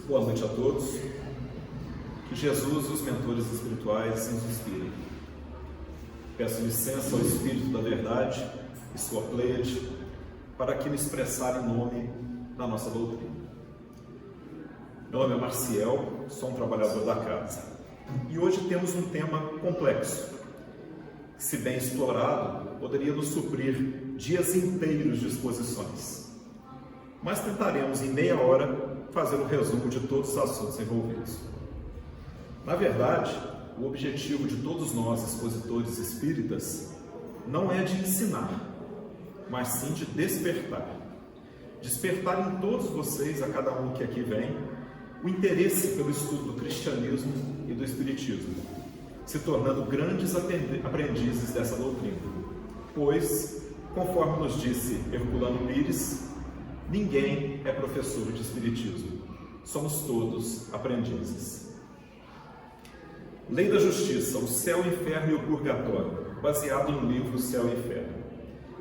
Boa noite a todos. Que Jesus e os mentores espirituais nos inspirem. Peço licença ao Espírito da Verdade e sua pleiade para que me expressar em nome da nossa doutrina. Meu nome é Marciel, sou um trabalhador da casa. E hoje temos um tema complexo. Se bem explorado, poderia nos suprir dias inteiros de exposições. Mas tentaremos, em meia hora, fazer um resumo de todos os assuntos envolvidos. Na verdade, o objetivo de todos nós, expositores espíritas, não é de ensinar, mas sim de despertar. Despertar em todos vocês, a cada um que aqui vem, o interesse pelo estudo do cristianismo e do espiritismo, se tornando grandes aprendizes dessa doutrina. Pois, conforme nos disse Herculano Pires, ninguém é professor de espiritismo, somos todos aprendizes. Lei da Justiça, o Céu, o Inferno e o Purgatório, baseado no livro Céu e Inferno.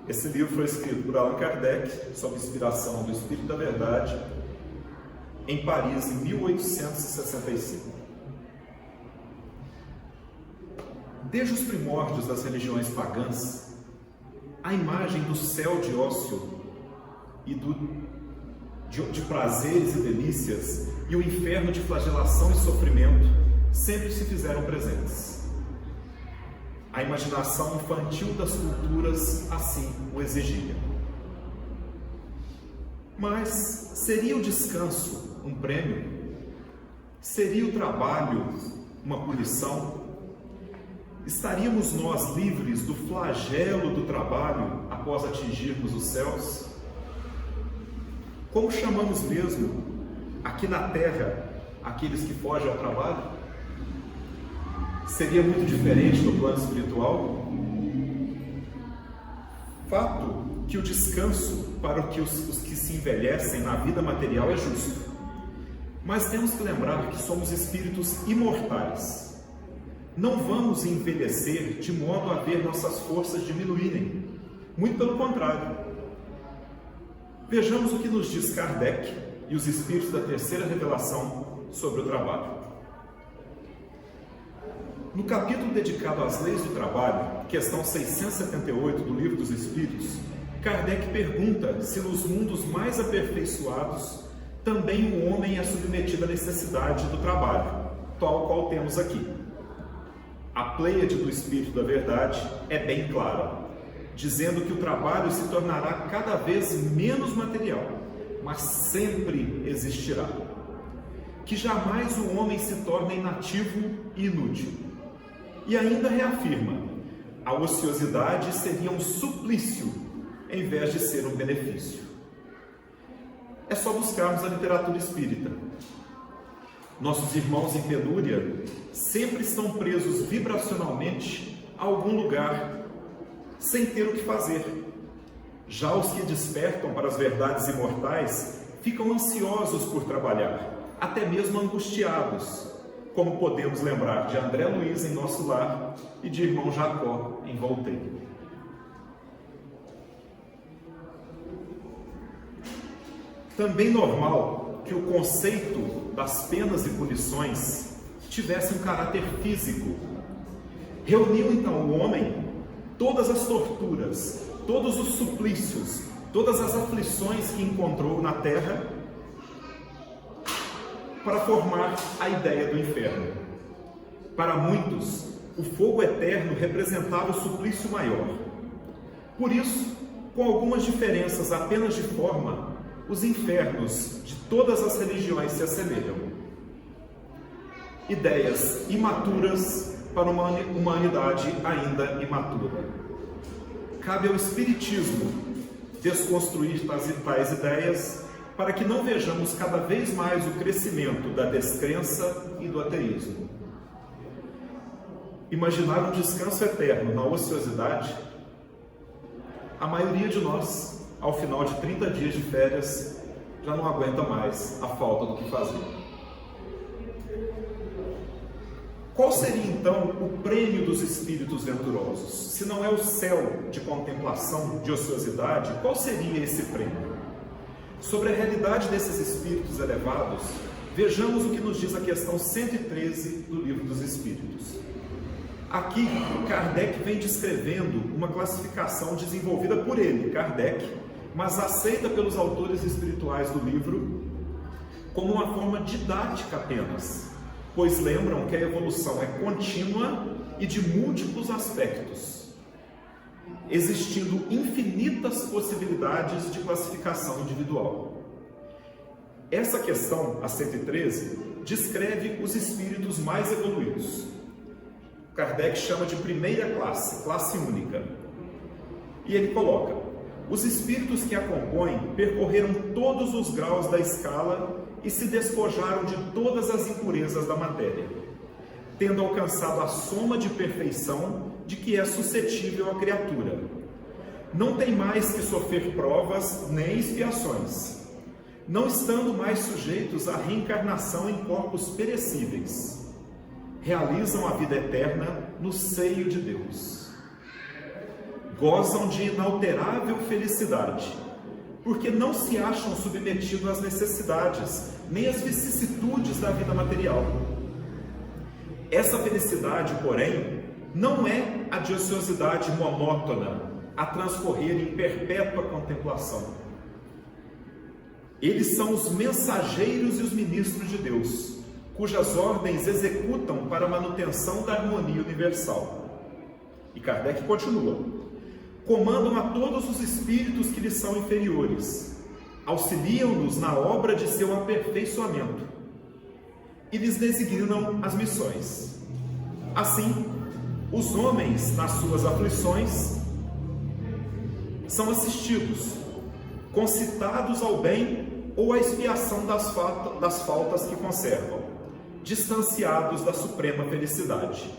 Esse livro foi escrito por Allan Kardec, sob inspiração do Espírito da Verdade, em Paris, em 1865. Desde os primórdios das religiões pagãs, a imagem do céu de ócio e de prazeres e delícias e o inferno de flagelação e sofrimento sempre se fizeram presentes. A imaginação infantil das culturas assim o exigia. Mas seria o descanso um prêmio? Seria o trabalho uma punição? Estaríamos nós livres do flagelo do trabalho após atingirmos os céus? Como chamamos mesmo, aqui na Terra, aqueles que fogem ao trabalho? Seria muito diferente do plano espiritual? Fato que o descanso para os que se envelhecem na vida material é justo. Mas temos que lembrar que somos espíritos imortais. Não vamos envelhecer de modo a ver nossas forças diminuírem. Muito pelo contrário. Vejamos o que nos diz Kardec e os espíritos da terceira revelação sobre o trabalho. No capítulo dedicado às leis do trabalho, questão 678 do Livro dos Espíritos, Kardec pergunta se nos mundos mais aperfeiçoados também o homem é submetido à necessidade do trabalho, tal qual temos aqui. A pleiade do Espírito da Verdade é bem clara, dizendo que o trabalho se tornará cada vez menos material, mas sempre existirá. Que jamais o homem se torne inativo e inútil. E ainda reafirma, a ociosidade seria um suplício, em vez de ser um benefício. É só buscarmos a literatura espírita. Nossos irmãos em penúria sempre estão presos vibracionalmente a algum lugar, sem ter o que fazer. Já os que despertam para as verdades imortais ficam ansiosos por trabalhar, até mesmo angustiados, como podemos lembrar de André Luiz em Nosso Lar e de irmão Jacó em Voltaire. Também normal que o conceito das penas e punições tivesse um caráter físico. Reuniu então o homem todas as torturas, todos os suplícios, todas as aflições que encontrou na terra para formar a ideia do inferno. Para muitos, o fogo eterno representava o suplício maior. Por isso, com algumas diferenças apenas de forma, os infernos de todas as religiões se assemelham. Ideias imaturas para uma humanidade ainda imatura. Cabe ao Espiritismo desconstruir tais ideias para que não vejamos cada vez mais o crescimento da descrença e do ateísmo. Imaginar um descanso eterno na ociosidade? A maioria de nós, ao final de 30 dias de férias, já não aguenta mais a falta do que fazer. Qual seria então o prêmio dos espíritos venturosos? Se não é o céu de contemplação, de ociosidade, qual seria esse prêmio? Sobre a realidade desses espíritos elevados, Vejamos o que nos diz a questão 113 do Livro dos Espíritos. Aqui, Kardec vem descrevendo uma classificação desenvolvida por ele, Kardec, mas aceita pelos autores espirituais do livro como uma forma didática apenas, pois lembram que a evolução é contínua e de múltiplos aspectos, existindo infinitas possibilidades de classificação individual. Essa questão, a 113, descreve os espíritos mais evoluídos. Kardec chama de primeira classe, classe única. E ele coloca: os espíritos que a compõem percorreram todos os graus da escala e se despojaram de todas as impurezas da matéria, tendo alcançado a soma de perfeição de que é suscetível a criatura. Não tem mais que sofrer provas nem expiações, não estando mais sujeitos à reencarnação em corpos perecíveis. Realizam a vida eterna no seio de Deus. Gozam de inalterável felicidade, porque não se acham submetidos às necessidades, nem às vicissitudes da vida material. Essa felicidade, porém, não é a de ociosidade monótona, a transcorrer em perpétua contemplação. Eles são os mensageiros e os ministros de Deus, cujas ordens executam para a manutenção da harmonia universal. E Kardec continua: comandam a todos os espíritos que lhes são inferiores, auxiliam-nos na obra de seu aperfeiçoamento e lhes designam as missões. Assim, os homens, nas suas aflições, são assistidos, concitados ao bem ou à expiação das faltas que conservam, distanciados da suprema felicidade.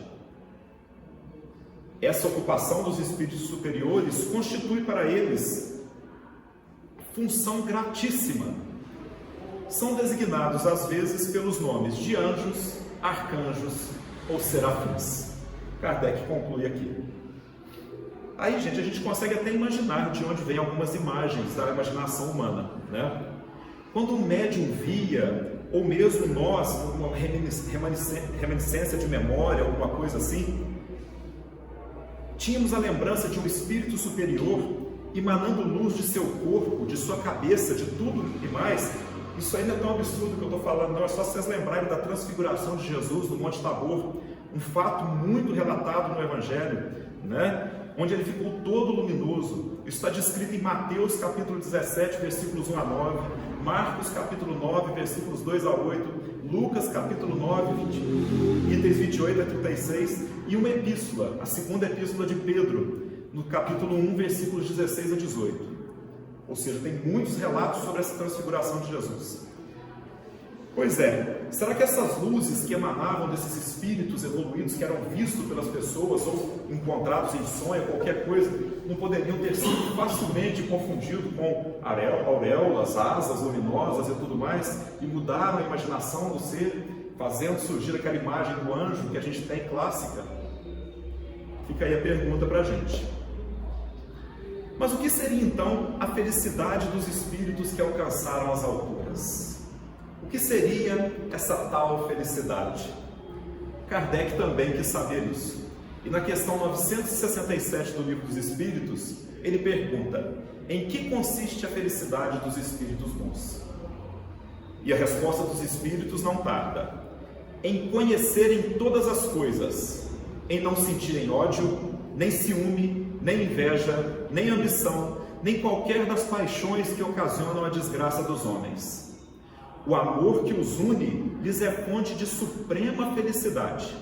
Essa ocupação dos espíritos superiores constitui para eles função gratíssima. São designados às vezes pelos nomes de anjos, arcanjos ou serafins. Kardec conclui aqui. Aí, gente, a gente consegue até imaginar de onde vem algumas imagens da imaginação humana, né? Quando um médium via, ou mesmo nós, uma reminiscência de memória, alguma coisa assim, tínhamos a lembrança de um espírito superior emanando luz de seu corpo, de sua cabeça, de tudo e mais. Isso ainda é tão absurdo que eu estou falando, não, é só vocês lembrarem da transfiguração de Jesus no Monte Tabor, um fato muito relatado no Evangelho, né? Onde ele ficou todo luminoso. Isso está descrito em Mateus capítulo 17, versículos 1 a 9, Marcos capítulo 9, versículos 2 a 8, Lucas capítulo 9, itens 28 a 36, e uma epístola, a segunda epístola de Pedro, no capítulo 1, versículos 16 a 18. Ou seja, tem muitos relatos sobre essa transfiguração de Jesus. Pois é, será que essas luzes que emanavam desses espíritos evoluídos, que eram vistos pelas pessoas ou encontrados em sonho, qualquer coisa, não poderiam ter sido facilmente confundidos com auréolas, asas luminosas e tudo mais, e mudaram a imaginação do ser, fazendo surgir aquela imagem do anjo que a gente tem clássica? Fica aí a pergunta para a gente. Mas o que seria então a felicidade dos espíritos que alcançaram as alturas? O que seria essa tal felicidade? Kardec também quis saber isso. E na questão 967 do Livro dos Espíritos, ele pergunta: em que consiste a felicidade dos espíritos bons? E a resposta dos espíritos não tarda: em conhecerem todas as coisas, em não sentirem ódio, nem ciúme, nem inveja, nem ambição, nem qualquer das paixões que ocasionam a desgraça dos homens. O amor que os une lhes é fonte de suprema felicidade.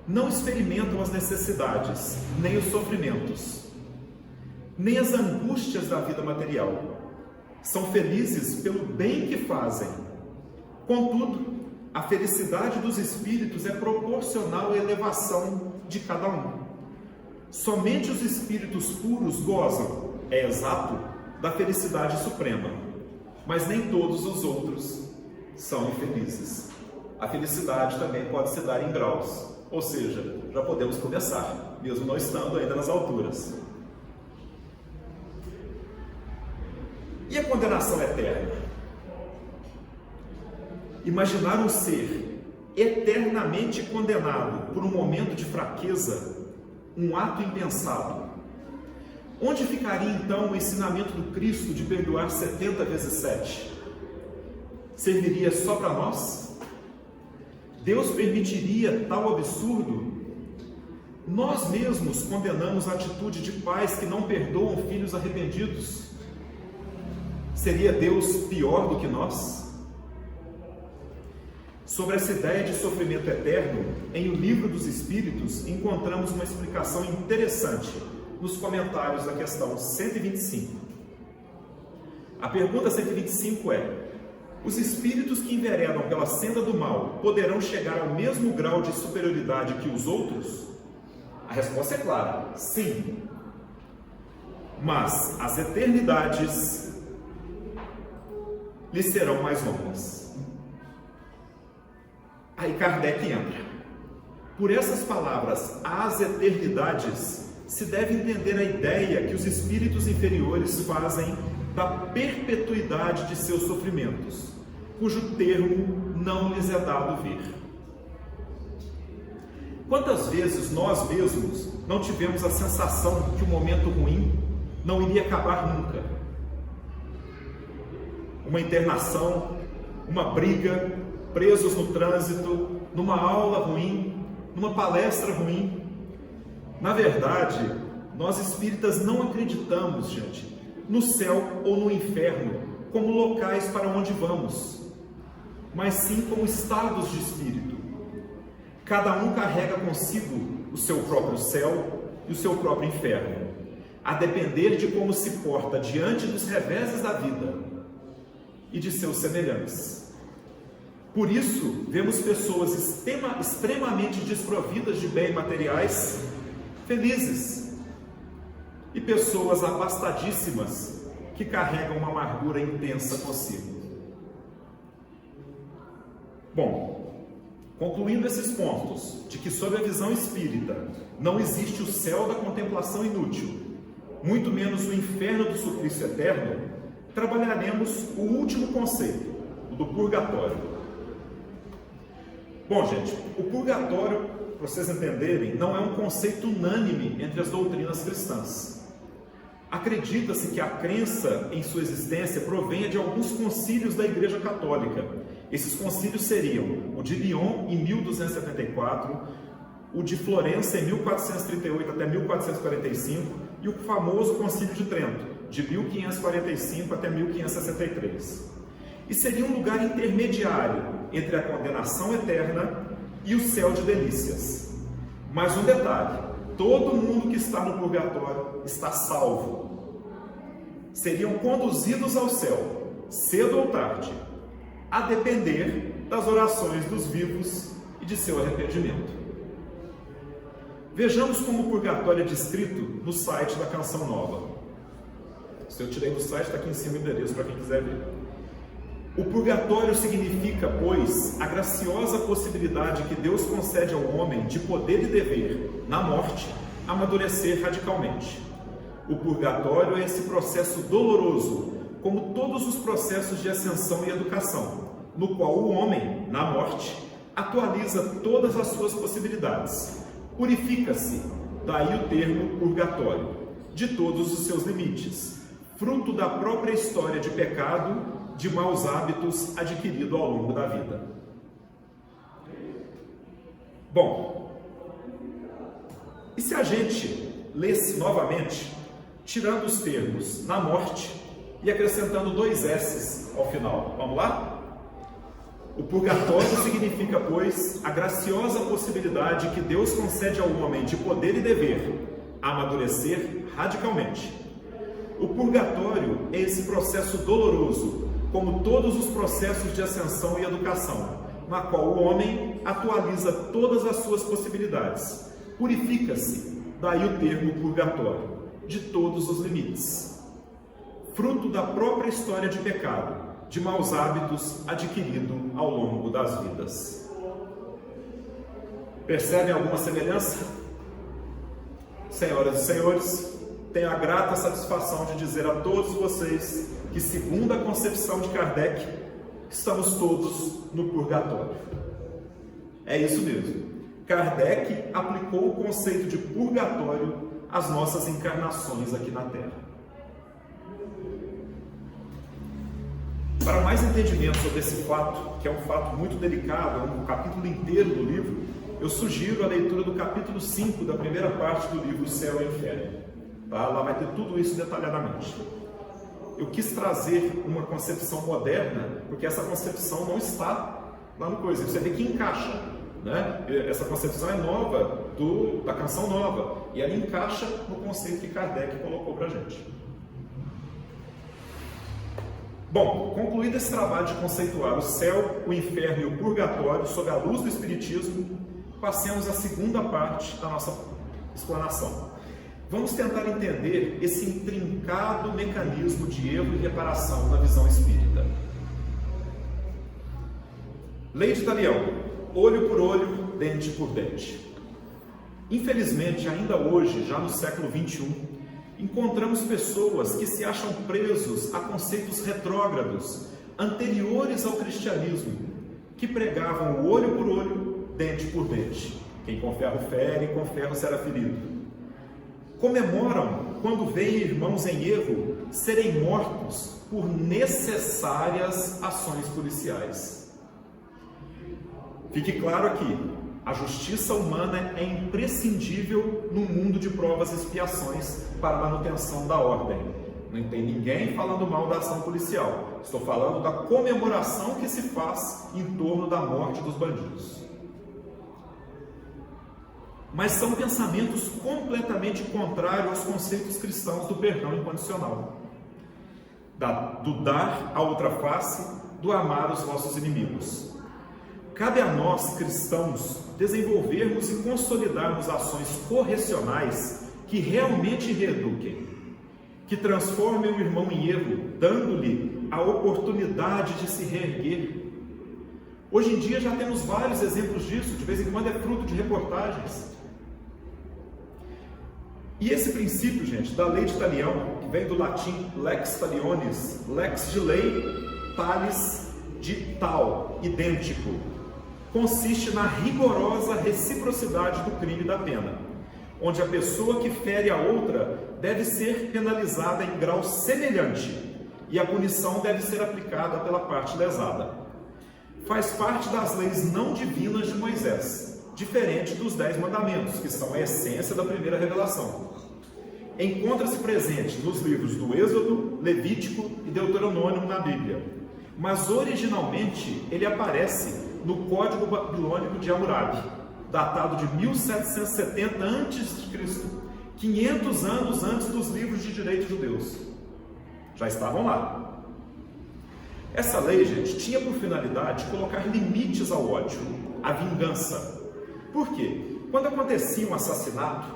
Não experimentam as necessidades, nem os sofrimentos, nem as angústias da vida material. São felizes pelo bem que fazem. Contudo, a felicidade dos espíritos é proporcional à elevação de cada um. Somente os espíritos puros gozam, é exato, da felicidade suprema, mas nem todos os outros são infelizes. A felicidade também pode se dar em graus, ou seja, já podemos começar, mesmo não estando ainda nas alturas. E a condenação eterna? imaginar um ser eternamente condenado por um momento de fraqueza, um ato impensado. Onde ficaria então o ensinamento do Cristo de perdoar 70 vezes 7? Serviria só para nós? Deus permitiria tal absurdo? Nós mesmos condenamos a atitude de pais que não perdoam filhos arrependidos. Seria Deus pior do que nós? Sobre essa ideia de sofrimento eterno, em O Livro dos Espíritos, encontramos uma explicação interessante nos comentários da questão 125. A pergunta 125 é: os espíritos que enveredam pela senda do mal poderão chegar ao mesmo grau de superioridade que os outros? A resposta é clara: sim. Mas as eternidades lhes serão mais longas. Aí Kardec entra. Por essas palavras, as eternidades, se deve entender a ideia que os espíritos inferiores fazem da perpetuidade de seus sofrimentos, cujo termo não lhes é dado ver. Quantas vezes nós mesmos não tivemos a sensação que o momento ruim não iria acabar nunca? Uma internação, uma briga, presos no trânsito, numa aula ruim, numa palestra ruim. Na verdade, nós espíritas não acreditamos, gente, no céu ou no inferno como locais para onde vamos, mas sim como estados de espírito. Cada um carrega consigo o seu próprio céu e o seu próprio inferno, a depender de como se porta diante dos reveses da vida e de seus semelhantes. Por isso, vemos pessoas extremamente desprovidas de bens materiais felizes, e pessoas abastadíssimas que carregam uma amargura intensa consigo. Bom, concluindo esses pontos, de que sob a visão espírita não existe o céu da contemplação inútil, muito menos o inferno do suplício eterno, trabalharemos o último conceito, o do purgatório. Bom, gente, o purgatório, para vocês entenderem, não é um conceito unânime entre as doutrinas cristãs. Acredita-se que a crença em sua existência provenha de alguns concílios da Igreja Católica. Esses concílios seriam o de Lyon, em 1274, o de Florença, em 1438 até 1445, e o famoso Concílio de Trento, de 1545 até 1563. E seria um lugar intermediário entre a condenação eterna e o céu de delícias. Mas um detalhe: todo mundo que está no purgatório está salvo. Seriam conduzidos ao céu, cedo ou tarde, a depender das orações dos vivos e de seu arrependimento. Vejamos como o purgatório é descrito no site da Canção Nova. Se eu tirei do site, está aqui em cima o endereço para quem quiser ver. O purgatório significa, pois, a graciosa possibilidade que Deus concede ao homem de poder e dever, na morte, amadurecer radicalmente. O purgatório é esse processo doloroso, como todos os processos de ascensão e educação, no qual o homem, na morte, atualiza todas as suas possibilidades, purifica-se, daí o termo purgatório, de todos os seus limites, fruto da própria história de pecado, de maus hábitos adquirido ao longo da vida. Bom, e se a gente lesse novamente, tirando os termos na morte e acrescentando 2 S's ao final? Vamos lá? O purgatório significa, pois, a graciosa possibilidade que Deus concede ao homem de poder e dever amadurecer radicalmente. O purgatório é esse processo doloroso, como todos os processos de ascensão e educação, na qual o homem atualiza todas as suas possibilidades, purifica-se, daí o termo purgatório, de todos os limites, fruto da própria história de pecado, de maus hábitos adquirido ao longo das vidas. Percebem alguma semelhança? Senhoras e senhores, tenho a grata satisfação de dizer a todos vocês que, segundo a concepção de Kardec, estamos todos no purgatório. É isso mesmo. Kardec aplicou o conceito de purgatório às nossas encarnações aqui na Terra. Para mais entendimento sobre esse fato, que é um fato muito delicado, é um capítulo inteiro do livro, eu sugiro a leitura do capítulo 5 da primeira parte do livro Céu e Inferno. Tá? Lá vai ter tudo isso detalhadamente. Eu quis trazer uma concepção moderna, porque essa concepção não está lá no coisa. Você vê que encaixa, né? Essa concepção é nova, da canção nova, e ela encaixa no conceito que Kardec colocou para a gente. Bom, concluído esse trabalho de conceituar o céu, o inferno e o purgatório sob a luz do Espiritismo, passemos à segunda parte da nossa explanação. Vamos tentar entender esse intrincado mecanismo de erro e reparação na visão espírita. Lei de Talião: olho por olho, dente por dente. Infelizmente, ainda hoje, já no século XXI, encontramos pessoas que se acham presos a conceitos retrógrados, anteriores ao cristianismo, que pregavam o olho por olho, dente por dente. Quem com ferro fere, com ferro será ferido. Comemoram quando veem irmãos em erro serem mortos por necessárias ações policiais. Fique claro aqui, a justiça humana é imprescindível no mundo de provas e expiações para a manutenção da ordem. Não tem ninguém falando mal da ação policial. Estou falando da comemoração que se faz em torno da morte dos bandidos. Mas são pensamentos completamente contrários aos conceitos cristãos do perdão incondicional, do dar a outra face, do amar os vossos inimigos. Cabe a nós, cristãos, desenvolvermos e consolidarmos ações correcionais que realmente reeduquem, que transformem o irmão em erro, dando-lhe a oportunidade de se reerguer. Hoje em dia já temos vários exemplos disso, de vez em quando é fruto de reportagens. E esse princípio, gente, da lei de Talião, que vem do latim lex talionis, lex de lei, talis de tal, idêntico, consiste na rigorosa reciprocidade do crime e da pena, onde a pessoa que fere a outra deve ser penalizada em grau semelhante e a punição deve ser aplicada pela parte lesada. Faz parte das leis não divinas de Moisés, diferente dos 10 mandamentos, que são a essência da primeira revelação. Encontra-se presente nos livros do Êxodo, Levítico e Deuteronômio na Bíblia, mas originalmente ele aparece no Código Babilônico de Hammurabi, datado de 1770 a.C., 500 anos antes dos livros de direito judeus. Já estavam lá. Essa lei, gente, tinha por finalidade colocar limites ao ódio, à vingança. Por quê? Quando acontecia um assassinato,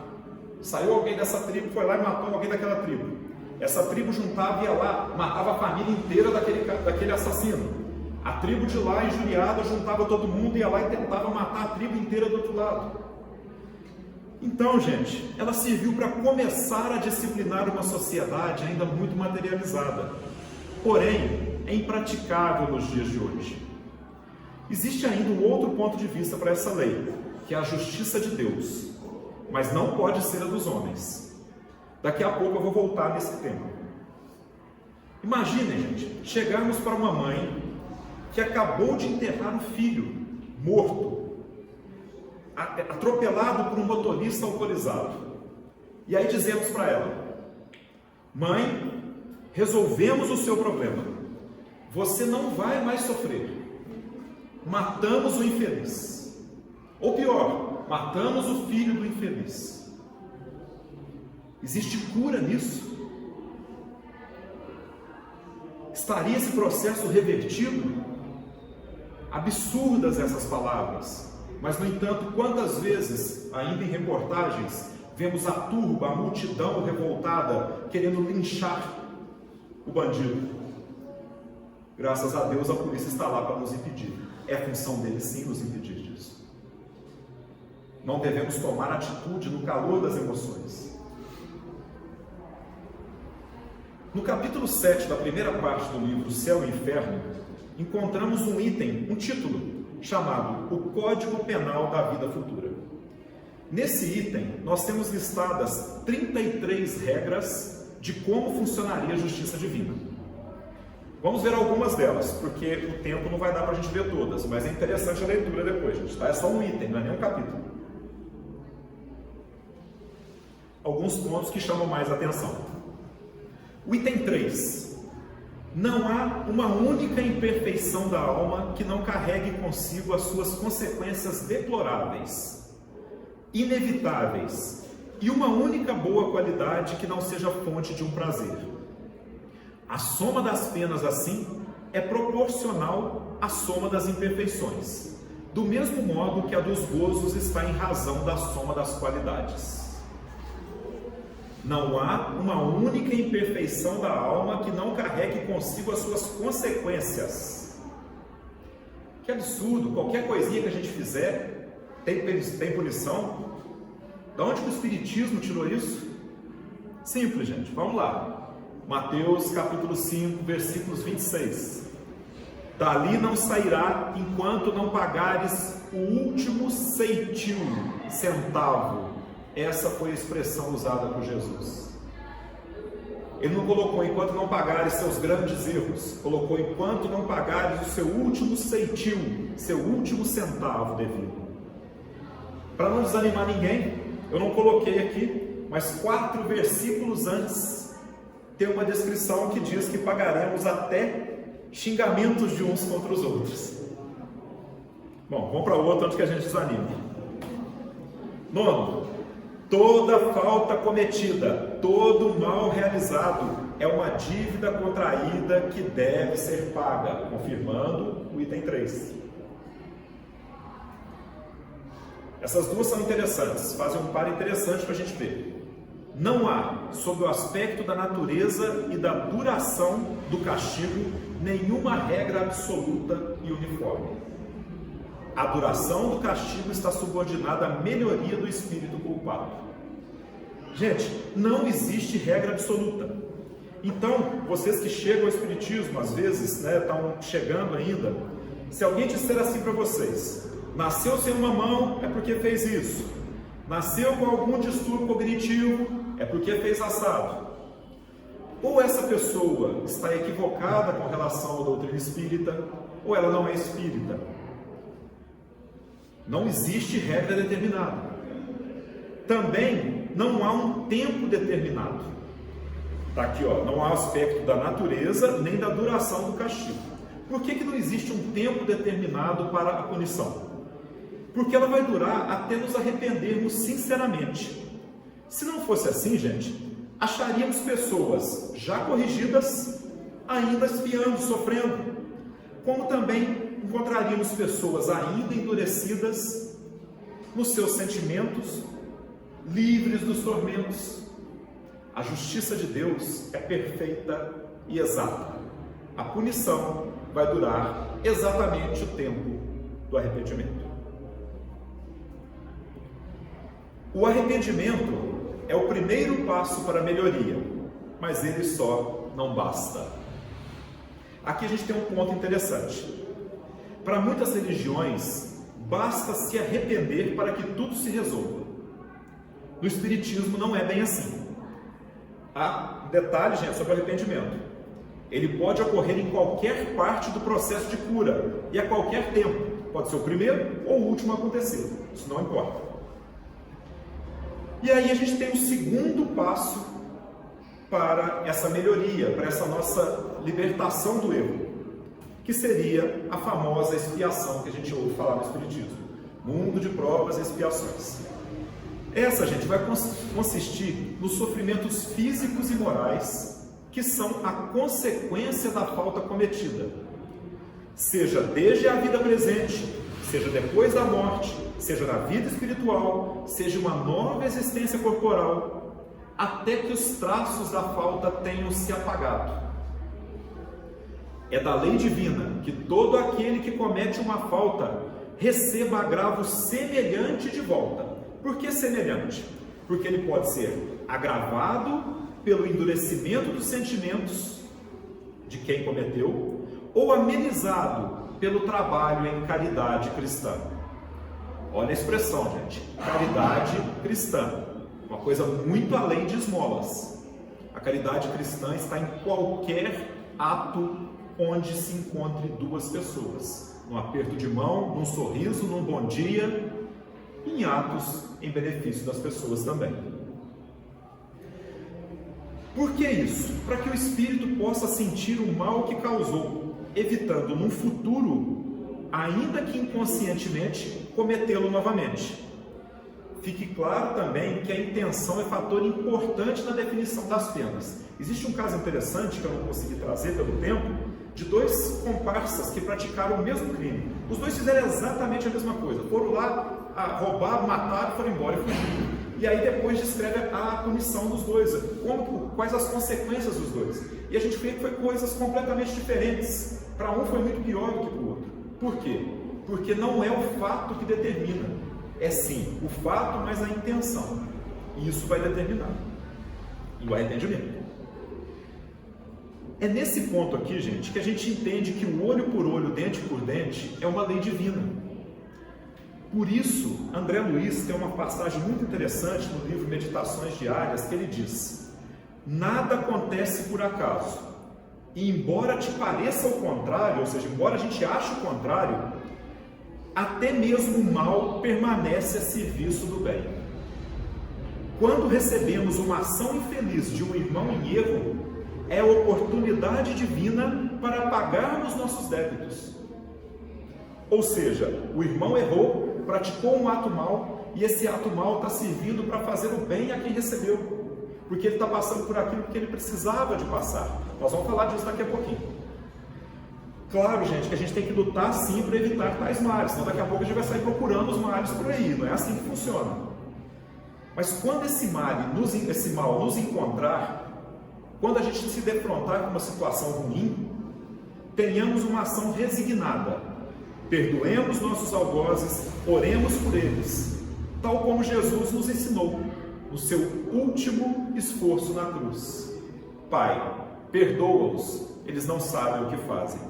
saiu alguém dessa tribo, foi lá e matou alguém daquela tribo. Essa tribo juntava e ia lá, matava a família inteira daquele assassino. A tribo de lá, injuriada, juntava todo mundo, ia lá e tentava matar a tribo inteira do outro lado. Então, gente, ela serviu para começar a disciplinar uma sociedade ainda muito materializada. Porém, é impraticável nos dias de hoje. Existe ainda um outro ponto de vista para essa lei, que é a justiça de Deus, mas não pode ser a dos homens. Daqui a pouco eu vou voltar nesse tema. Imaginem, gente, chegarmos para uma mãe que acabou de enterrar um filho morto, atropelado por um motorista alcoolizado. E aí dizemos para ela: mãe, resolvemos o seu problema. Você não vai mais sofrer. Matamos o infeliz. Ou pior, matamos o filho do infeliz. Existe cura nisso? Estaria esse processo revertido? Absurdas essas palavras, mas no entanto, quantas vezes, ainda em reportagens, vemos a turba, a multidão revoltada, querendo linchar o bandido. Graças a Deus a polícia está lá para nos impedir. É função deles sim nos impedir disso. Não devemos tomar atitude no calor das emoções. No capítulo 7 da primeira parte do livro Céu e Inferno, encontramos um item, um título, chamado O Código Penal da Vida Futura. Nesse item, nós temos listadas 33 regras de como funcionaria a justiça divina. Vamos ver algumas delas, porque o tempo não vai dar para a gente ver todas, mas é interessante a leitura depois, gente, tá? É só um item, não é nem um capítulo. Alguns pontos que chamam mais atenção. O item 3. Não há uma única imperfeição da alma que não carregue consigo as suas consequências deploráveis, inevitáveis, e uma única boa qualidade que não seja fonte de um prazer. A soma das penas, assim, é proporcional à soma das imperfeições, do mesmo modo que a dos gozos está em razão da soma das qualidades. Não há uma única imperfeição da alma que não carregue consigo as suas consequências. Que absurdo! Qualquer coisinha que a gente fizer tem punição. De onde que o Espiritismo tirou isso? Simples, gente. Vamos lá. Mateus capítulo 5, versículos 26. Dali não sairá enquanto não pagares o último centavo. Essa foi a expressão usada por Jesus. Ele não colocou enquanto não pagares seus grandes erros, colocou enquanto não pagares o seu último seu último centavo devido. Para não desanimar ninguém, eu não coloquei aqui, mas 4 versículos antes tem uma descrição que diz que pagaremos até xingamentos de uns contra os outros. Bom, vamos para o outro antes que a gente desanime. 9. Toda falta cometida, todo mal realizado é uma dívida contraída que deve ser paga, confirmando o item 3. Essas duas são interessantes, fazem um par interessante para a gente ver. Não há, sob o aspecto da natureza e da duração do castigo, nenhuma regra absoluta e uniforme. A duração do castigo está subordinada à melhoria do espírito culpado. Gente, não existe regra absoluta. Então, vocês que chegam ao Espiritismo, às vezes, estão chegando ainda, se alguém disser assim para vocês: nasceu sem uma mão é porque fez isso, nasceu com algum distúrbio cognitivo é porque fez assado. Ou essa pessoa está equivocada com relação à doutrina espírita, ou ela não é espírita. Não existe regra determinada. Também não há um tempo determinado. Está aqui, ó, não há aspecto da natureza nem da duração do castigo. Por que não existe um tempo determinado para a punição? Porque ela vai durar até nos arrependermos sinceramente. Se não fosse assim, gente, acharíamos pessoas já corrigidas, ainda espiando, sofrendo, como também encontraríamos pessoas ainda endurecidas nos seus sentimentos, livres dos tormentos. A justiça de Deus é perfeita e exata. A punição vai durar exatamente o tempo do arrependimento. O arrependimento é o primeiro passo para a melhoria, mas ele só não basta. Aqui a gente tem um ponto interessante. Para muitas religiões, basta se arrepender para que tudo se resolva. No Espiritismo não é bem assim. Há detalhe, gente, sobre o arrependimento. Ele pode ocorrer em qualquer parte do processo de cura e a qualquer tempo. Pode ser o primeiro ou o último a acontecer. Isso não importa. E aí a gente tem o segundo passo para essa melhoria, para essa nossa libertação do erro, que seria a famosa expiação que a gente ouve falar no Espiritismo. Mundo de provas e expiações. Essa, gente, vai consistir nos sofrimentos físicos e morais que são a consequência da falta cometida, seja desde a vida presente, seja depois da morte, seja na vida espiritual, seja uma nova existência corporal, até que os traços da falta tenham se apagado. É da lei divina que todo aquele que comete uma falta receba agravo semelhante de volta. Por que semelhante? Porque ele pode ser agravado pelo endurecimento dos sentimentos de quem cometeu, ou amenizado pelo trabalho em caridade cristã. Olha a expressão, gente, caridade cristã, uma coisa muito além de esmolas. A caridade cristã está em qualquer ato onde se encontre duas pessoas, num aperto de mão, num sorriso, num bom dia, em atos em benefício das pessoas também. Por que isso? Para que o espírito possa sentir o mal que causou, evitando num futuro, ainda que inconscientemente, cometê-lo novamente. Fique claro também que a intenção é fator importante na definição das penas. Existe um caso interessante que eu não consegui trazer pelo tempo, de dois comparsas que praticaram o mesmo crime. Os dois fizeram exatamente a mesma coisa. Foram lá, roubaram, mataram, foram embora e fugiram. E aí depois descreve a punição dos dois, quais as consequências dos dois. E a gente vê que foi coisas completamente diferentes. Para um foi muito pior do que para o outro. Por quê? Porque não é o fato que determina. É sim o fato, mas a intenção. E isso vai determinar. E o arrependimento. É nesse ponto aqui, gente, que a gente entende que o olho por olho, dente por dente, é uma lei divina. Por isso, André Luiz tem uma passagem muito interessante no livro Meditações Diárias, que ele diz: nada acontece por acaso, e embora te pareça o contrário, ou seja, embora a gente ache o contrário, até mesmo o mal permanece a serviço do bem. Quando recebemos uma ação infeliz de um irmão em erro, é a oportunidade divina para pagarmos nossos débitos. Ou seja, o irmão errou, praticou um ato mal, e esse ato mal está servindo para fazer o bem a quem recebeu, porque ele está passando por aquilo que ele precisava de passar. Nós vamos falar disso daqui a pouquinho. Claro, gente, que a gente tem que lutar sim para evitar tais males, senão daqui a pouco a gente vai sair procurando os males por aí, não é assim que funciona. Mas quando esse mal nos encontrar, quando a gente se defrontar com uma situação ruim, tenhamos uma ação resignada. Perdoemos nossos algozes, oremos por eles, tal como Jesus nos ensinou no seu último esforço na cruz. Pai, perdoa-os, eles não sabem o que fazem.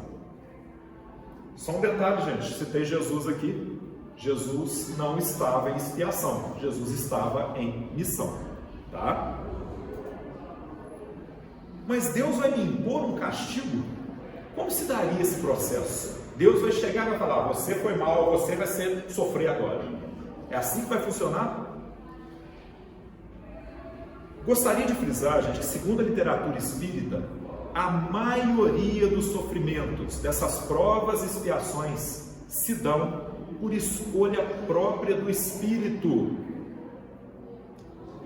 Só um detalhe, gente, citei Jesus aqui. Jesus não estava em expiação, Jesus estava em missão, tá? Mas Deus vai me impor um castigo? Como se daria esse processo? Deus vai chegar e vai falar: você foi mal, você vai sofrer agora. É assim que vai funcionar? Gostaria de frisar, gente, que segundo a literatura espírita, a maioria dos sofrimentos, dessas provas e expiações, se dão por escolha própria do espírito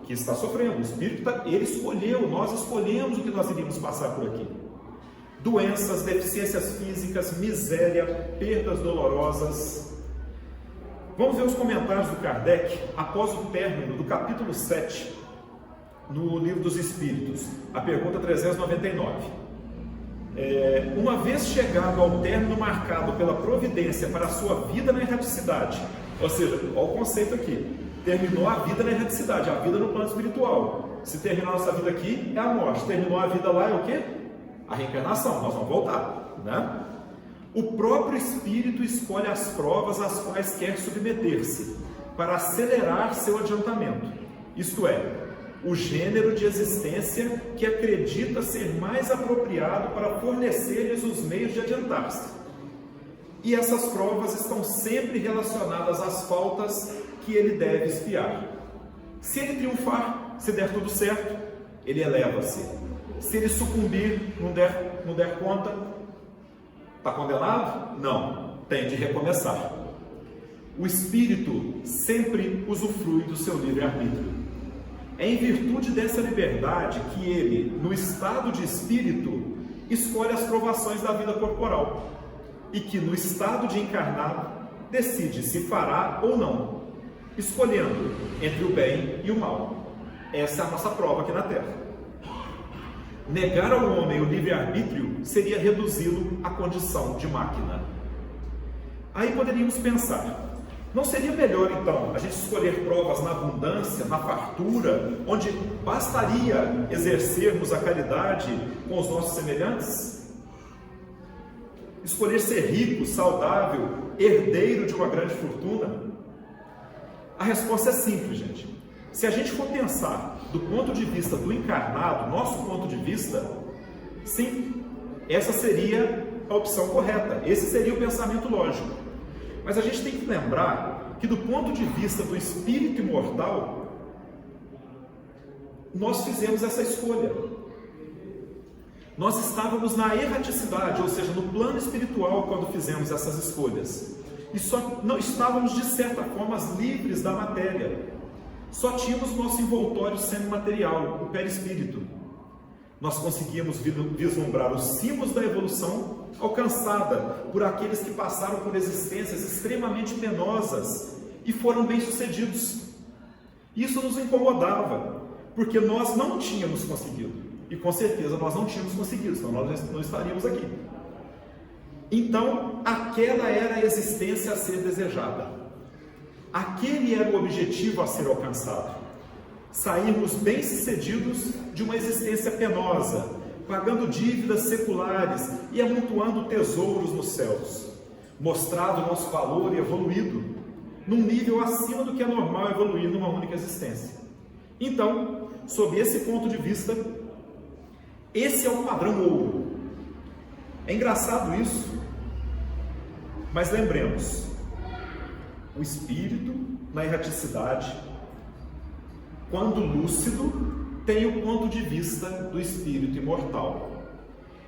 que está sofrendo. O espírito, ele escolheu, nós escolhemos o que nós iríamos passar por aqui. Doenças, deficiências físicas, miséria, perdas dolorosas. Vamos ver os comentários do Kardec após o término do capítulo 7 no Livro dos Espíritos, a pergunta 399. Uma vez chegado ao término marcado pela providência para a sua vida na erraticidade, ou seja, olha o conceito aqui, terminou a vida na erraticidade, a vida no plano espiritual. Se terminou a nossa vida aqui, é a morte. Terminou a vida lá, é o quê? A reencarnação, nós vamos voltar, né? O próprio espírito escolhe as provas às quais quer submeter-se, para acelerar seu adiantamento, isto é, o gênero de existência que acredita ser mais apropriado para fornecer-lhes os meios de adiantar-se. E essas provas estão sempre relacionadas às faltas que ele deve expiar. Se ele triunfar, se der tudo certo, ele eleva-se. Se ele sucumbir, não der conta, está condenado? Não, tem de recomeçar. O espírito sempre usufrui do seu livre-arbítrio. É em virtude dessa liberdade que ele, no estado de espírito, escolhe as provações da vida corporal, e que no estado de encarnado decide se fará ou não, escolhendo entre o bem e o mal. Essa é a nossa prova aqui na Terra. Negar ao homem o livre-arbítrio seria reduzi-lo à condição de máquina. Aí poderíamos pensar: Não seria melhor, então, a gente escolher provas na abundância, na fartura, onde bastaria exercermos a caridade com os nossos semelhantes? Escolher ser rico, saudável, herdeiro de uma grande fortuna? A resposta é simples, gente. Se a gente for pensar do ponto de vista do encarnado, nosso ponto de vista, sim, essa seria a opção correta, esse seria o pensamento lógico. Mas a gente tem que lembrar que do ponto de vista do espírito imortal, nós fizemos essa escolha. Nós estávamos na erraticidade, ou seja, no plano espiritual quando fizemos essas escolhas. E só não estávamos, de certa forma, livres da matéria. Só tínhamos nosso envoltório semimaterial, o perispírito. Nós conseguíamos vislumbrar os cimos da evolução alcançada por aqueles que passaram por existências extremamente penosas e foram bem-sucedidos. Isso nos incomodava, porque nós não tínhamos conseguido. E com certeza nós não tínhamos conseguido, senão nós não estaríamos aqui. Então, aquela era a existência a ser desejada. Aquele era o objetivo a ser alcançado. Sairmos bem-sucedidos de uma existência penosa, pagando dívidas seculares e amontoando tesouros nos céus, mostrado o nosso valor e evoluído, num nível acima do que é normal evoluir numa única existência. Então, sob esse ponto de vista, esse é o padrão ouro. É engraçado isso, mas lembremos, o espírito na erraticidade, quando lúcido, tem o ponto de vista do espírito imortal.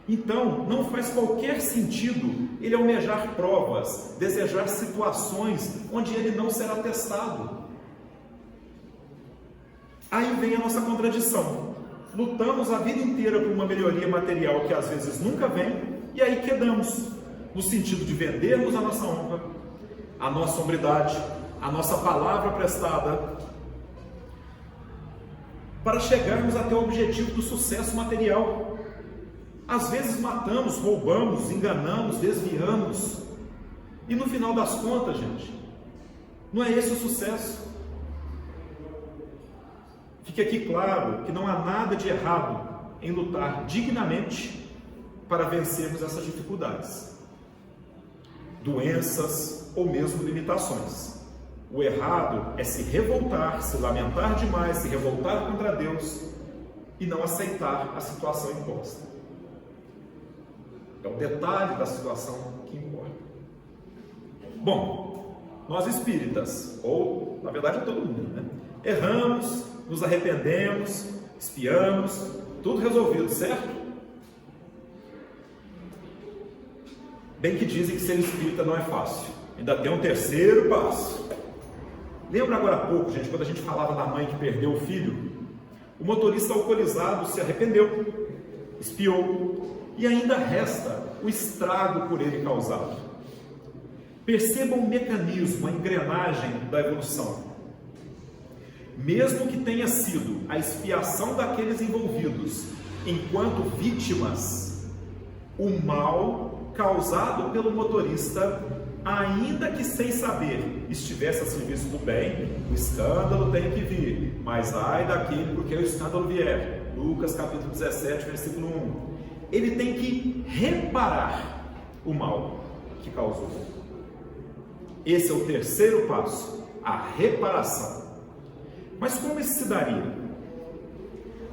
Então, não faz qualquer sentido ele almejar provas, desejar situações onde ele não será testado. Aí vem a nossa contradição. Lutamos a vida inteira por uma melhoria material que às vezes nunca vem, e aí quedamos, no sentido de vendermos a nossa honra, a nossa hombridade, a nossa palavra prestada, para chegarmos até o objetivo do sucesso material. Às vezes matamos, roubamos, enganamos, desviamos, e no final das contas, gente, não é esse o sucesso. Fique aqui claro que não há nada de errado em lutar dignamente para vencermos essas dificuldades, doenças ou mesmo limitações. O errado é se revoltar, se lamentar demais, se revoltar contra Deus e não aceitar a situação imposta. É o detalhe da situação que importa. Bom, nós espíritas, ou na verdade é todo mundo, né? Erramos, nos arrependemos, espiamos, tudo resolvido, certo? Bem que dizem que ser espírita não é fácil. Ainda tem um terceiro passo. Lembra agora há pouco, gente, quando a gente falava da mãe que perdeu o filho? O motorista alcoolizado se arrependeu, espiou, e ainda resta o estrago por ele causado. Percebam o mecanismo, a engrenagem da evolução. Mesmo que tenha sido a expiação daqueles envolvidos enquanto vítimas, o mal causado pelo motorista, ainda que sem saber, estivesse a serviço do bem, o escândalo tem que vir, mas ai daquele porque o escândalo vier. Lucas capítulo 17, versículo 1. Ele tem que reparar o mal que causou. Esse é o terceiro passo, a reparação. Mas como isso se daria?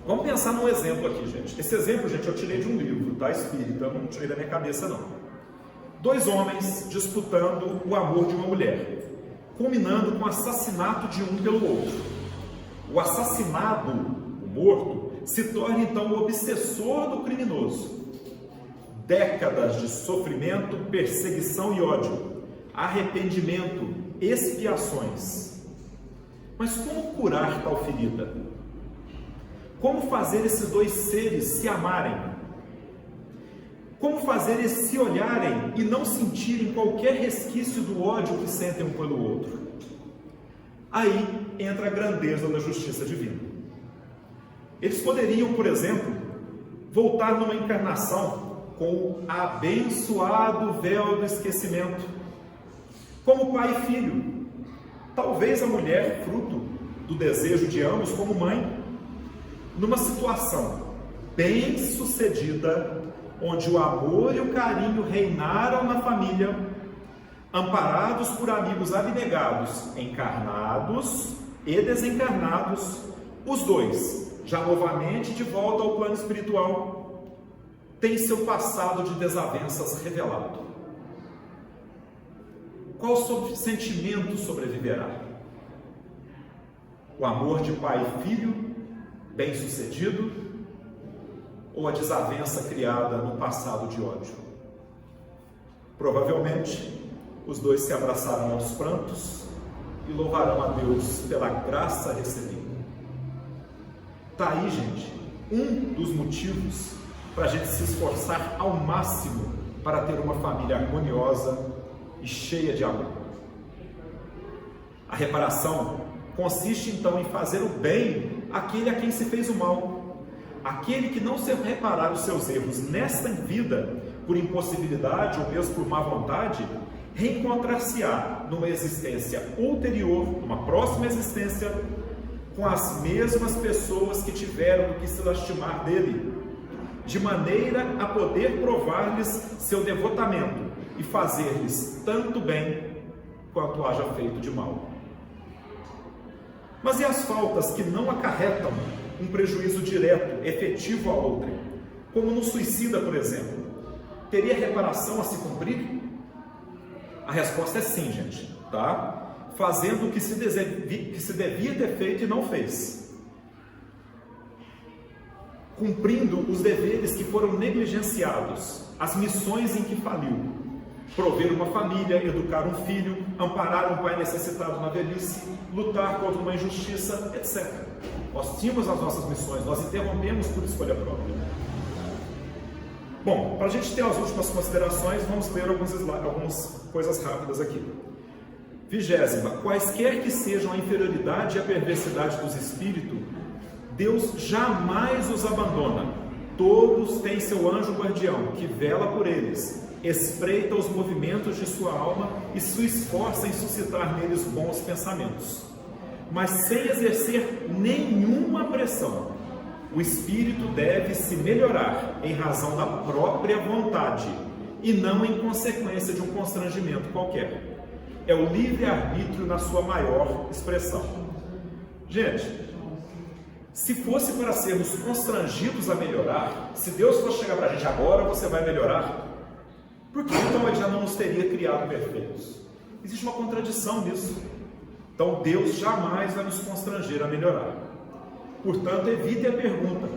Vamos pensar num exemplo aqui, gente. Esse exemplo, gente, eu tirei de um livro, tá? Espírita, não tirei da minha cabeça, não. Dois homens disputando o amor de uma mulher, culminando com o assassinato de um pelo outro. O assassinado, o morto, se torna então o obsessor do criminoso. Décadas de sofrimento, perseguição e ódio, arrependimento, expiações. Mas como curar tal ferida? Como fazer esses dois seres se amarem? Como fazer eles se olharem e não sentirem qualquer resquício do ódio que sentem um pelo outro? Aí entra a grandeza da justiça divina. Eles poderiam, por exemplo, voltar numa encarnação com o abençoado véu do esquecimento, como pai e filho, Talvez a mulher, fruto do desejo de ambos como mãe, numa situação bem sucedida, onde o amor e o carinho reinaram na família, amparados por amigos abnegados, encarnados e desencarnados, os dois, já novamente de volta ao plano espiritual, têm seu passado de desavenças revelado. Qual sentimento sobreviverá? O amor de pai e filho, bem-sucedido, ou a desavença criada no passado de ódio? Provavelmente, os dois se abraçarão aos prantos e louvarão a Deus pela graça recebida. Está aí, gente, um dos motivos para a gente se esforçar ao máximo para ter uma família harmoniosa e cheia de amor. A reparação consiste então em fazer o bem àquele a quem se fez o mal. Aquele que não se reparar os seus erros nesta vida, por impossibilidade ou mesmo por má vontade, reencontrar-se-á numa existência ulterior, numa próxima existência, com as mesmas pessoas que tiveram que se lastimar dele, de maneira a poder provar-lhes seu devotamento e fazer-lhes tanto bem quanto haja feito de mal. Mas e as faltas que não acarretam um prejuízo direto, efetivo a outrem, como no suicida, por exemplo? Teria reparação a se cumprir? A resposta é sim, gente, tá? Fazendo o que se devia ter feito e não fez. Cumprindo os deveres que foram negligenciados, as missões em que faliu. Prover uma família, educar um filho, amparar um pai necessitado na velhice, lutar contra uma injustiça, etc. Nós tínhamos as nossas missões, nós interrompemos por escolha própria. Bom, para a gente ter as últimas considerações, vamos ler algumas coisas rápidas aqui. 20ª, quaisquer que sejam a inferioridade e a perversidade dos espíritos, Deus jamais os abandona. Todos têm seu anjo guardião, que vela por eles, espreita os movimentos de sua alma e se esforça em suscitar neles bons pensamentos. Mas sem exercer nenhuma pressão, o espírito deve se melhorar em razão da própria vontade e não em consequência de um constrangimento qualquer. É o livre-arbítrio na sua maior expressão. Gente, se fosse para sermos constrangidos a melhorar, se Deus fosse chegar para a gente agora, você vai melhorar, por que então Ele já não nos teria criado perfeitos? Existe uma contradição nisso. Então Deus jamais vai nos constranger a melhorar. Portanto, evite a pergunta: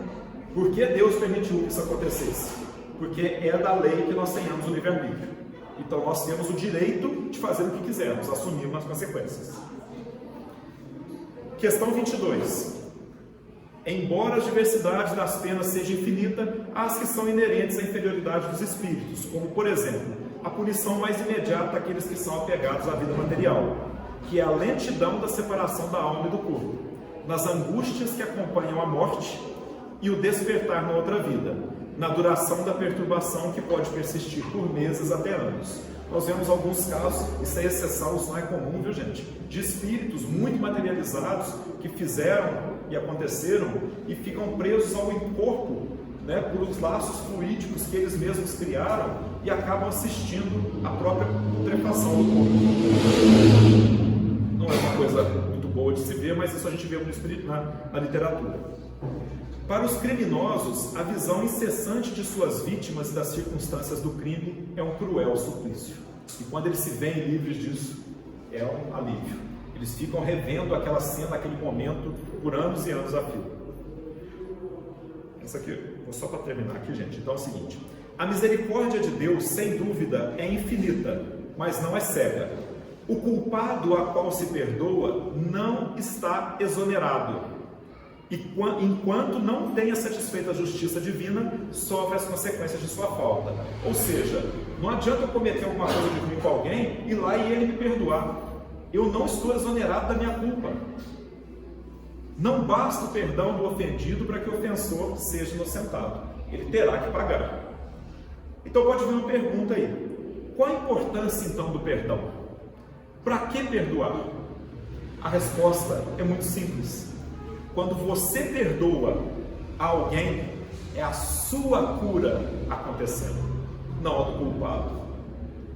por que Deus permitiu que isso acontecesse? Porque é da lei que nós tenhamos o livre-arbítrio. Então nós temos o direito de fazer o que quisermos, assumir as consequências. Questão 22. Embora as diversidades das penas seja infinita, há as que são inerentes à inferioridade dos espíritos, como, por exemplo, a punição mais imediata àqueles que são apegados à vida material, que é a lentidão da separação da alma e do corpo, nas angústias que acompanham a morte e o despertar na outra vida, na duração da perturbação que pode persistir por meses até anos. Nós vemos alguns casos, isso é exceção, isso não é comum, viu gente? De espíritos muito materializados que fizeram e aconteceram e ficam presos ao corpo, né, por os laços fluídicos que eles mesmos criaram e acabam assistindo a própria putrefação do corpo. Não é uma coisa muito boa de se ver, mas isso a gente vê no espírito, na literatura. Para os criminosos, a visão incessante de suas vítimas e das circunstâncias do crime é um cruel suplício. E quando eles se veem livres disso, é um alívio. Eles ficam revendo aquela cena, aquele momento, por anos e anos a fio. Essa aqui, vou só para terminar aqui, gente. Então é o seguinte: a misericórdia de Deus, sem dúvida, é infinita, mas não é cega. O culpado a qual se perdoa não está exonerado. E enquanto não tenha satisfeito a justiça divina, sofre as consequências de sua falta. Ou seja, não adianta eu cometer alguma coisa de ruim com alguém, ir lá e ele me perdoar. Eu não estou exonerado da minha culpa. Não basta o perdão do ofendido para que o ofensor seja inocentado. Ele terá que pagar. Então pode vir uma pergunta aí: qual a importância então do perdão? Para que perdoar? A resposta é muito simples. Quando você perdoa alguém, é a sua cura acontecendo, não a do culpado.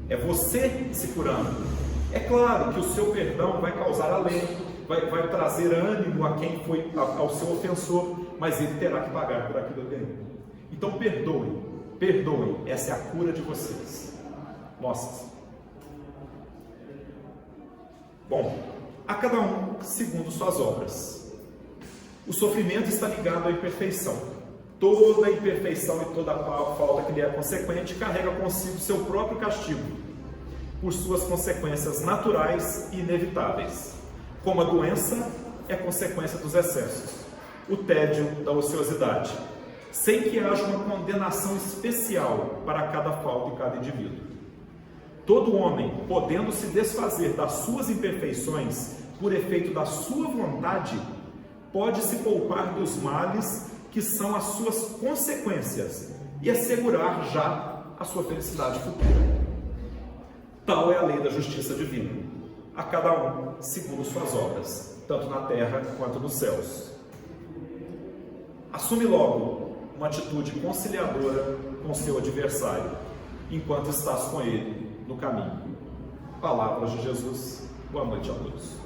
É você se curando. É claro que o seu perdão vai causar alento, vai trazer ânimo a quem foi ao seu ofensor, mas ele terá que pagar por aquilo que ganhou. Então perdoem, essa é a cura de vocês. Nossa. Bom, a cada um segundo suas obras. O sofrimento está ligado à imperfeição. Toda imperfeição e toda falta que lhe é consequente carrega consigo seu próprio castigo, por suas consequências naturais e inevitáveis, como a doença é consequência dos excessos, o tédio da ociosidade, sem que haja uma condenação especial para cada falta e cada indivíduo. Todo homem, podendo se desfazer das suas imperfeições por efeito da sua vontade, pode se poupar dos males que são as suas consequências e assegurar já a sua felicidade futura. Tal é a lei da justiça divina, a cada um segundo suas obras, tanto na terra quanto nos céus. Assume logo uma atitude conciliadora com seu adversário, enquanto estás com ele no caminho. Palavras de Jesus. Boa noite a todos.